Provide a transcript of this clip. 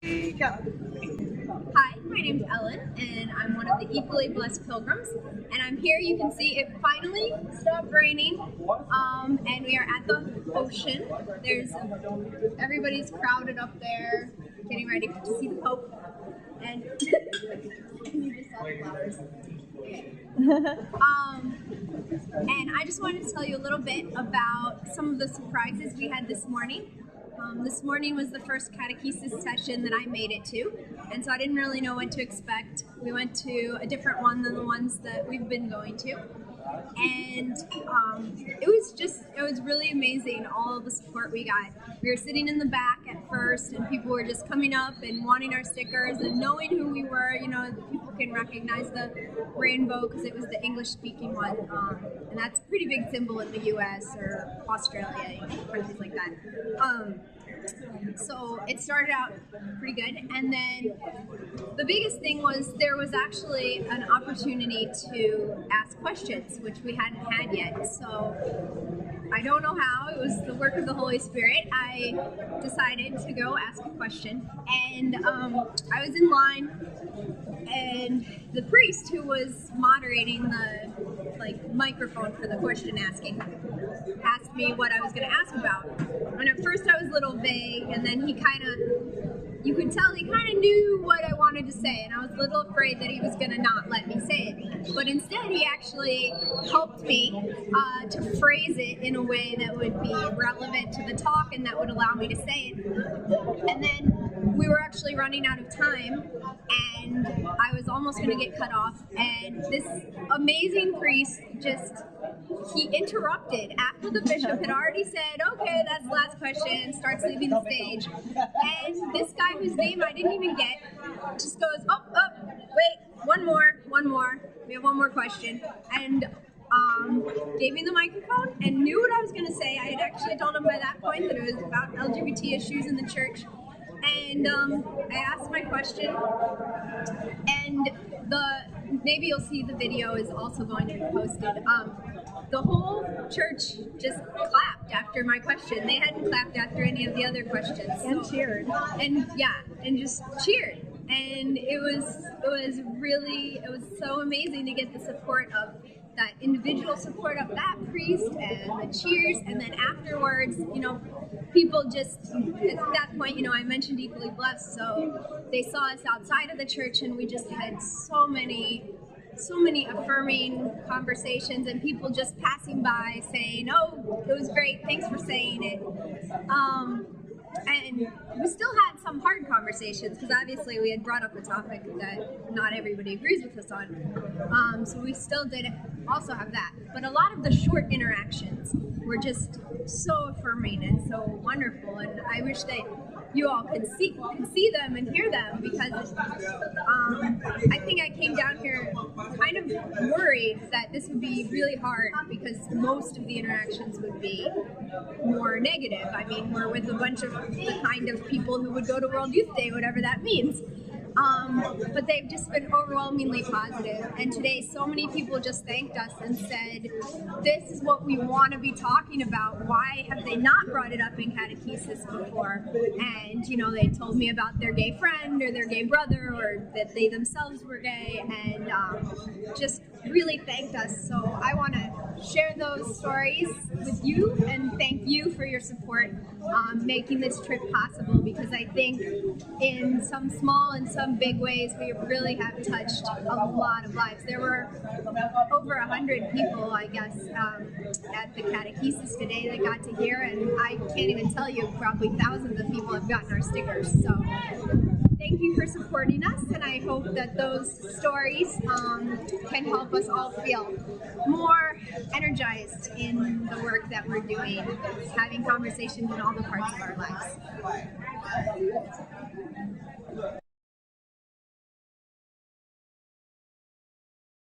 Hi, my name's Ellen, and I'm one of the Equally Blessed Pilgrims. And I'm here. You can see it finally stopped raining, and we are at the ocean. Everybody's crowded up there, getting ready to see the Pope. And you just saw the flowers. Okay. And I just wanted to tell you a little bit about some of the surprises we had this morning. This morning was the first catechesis session that I made it to, and so I didn't really know what to expect. We went to a different one than the ones that we've been going to, and it was really amazing, all of the support we got. We were sitting in the back at first, and people were just coming up and wanting our stickers and knowing who we were. You know, people can recognize the rainbow because it was the English-speaking one, and that's a pretty big symbol in the U.S. or Australia, countries like that. So it started out pretty good, and then the biggest thing was there was actually an opportunity to ask questions, which we hadn't had yet. So I don't know how, it was the work of the Holy Spirit. I decided to go ask a question, and I was in line, and the priest who was moderating the microphone for the question asking asked me what I was going to ask about. And at first I was a little vague, and then you could tell he kind of knew what I wanted to say, and I was a little afraid that he was going to not let me say it. But instead he actually helped me to phrase it in a way that would be relevant to the talk and that would allow me to say it. And then we were actually running out of time, and I was almost going to get cut off, and this amazing priest he interrupted after the bishop had already said, okay, that's the last question, starts leaving the stage, and this guy whose name I didn't even get just goes, wait, one more, we have one more question, and gave me the microphone and knew what I was going to say. I had actually told him by that point that it was about LGBT issues in the church, and I asked my question, and maybe you'll see the video is also going to be posted. The whole church just clapped after my question. They hadn't clapped after any of the other questions. And cheered. And just cheered. And it was so amazing to get the support of that individual support of that priest and the cheers, and then afterwards, people just, at that point, I mentioned Equally Blessed, so they saw us outside of the church, and we just had so many affirming conversations, and people just passing by saying, oh, it was great, thanks for saying it. And we still had some hard conversations, because obviously we had brought up a topic that not everybody agrees with us on. So we still did also have that. But a lot of the short interactions were just so affirming and so wonderful, and I wish that you all could see them and hear them, because I think I came down here kind of worried that this would be really hard, because most of the interactions would be more negative. I mean, we're with a bunch of the kind of people who would go to World Youth Day, whatever that means. But they've just been overwhelmingly positive, and today so many people just thanked us and said, this is what we want to be talking about. Why have they not brought it up in catechesis before? And they told me about their gay friend or their gay brother, or that they themselves were gay, and just really thanked us. So I want to share those stories with you and thank you for your support making this trip possible, because I think in some small and some big ways we really have touched a lot of lives. There were over 100 people, I guess, at the catechesis today that got to hear, and I can't even tell you, probably thousands of people have gotten our stickers. So thank you for supporting us, and I hope that those stories can help us all feel more energized in the work that we're doing, having conversations in all the parts of our lives.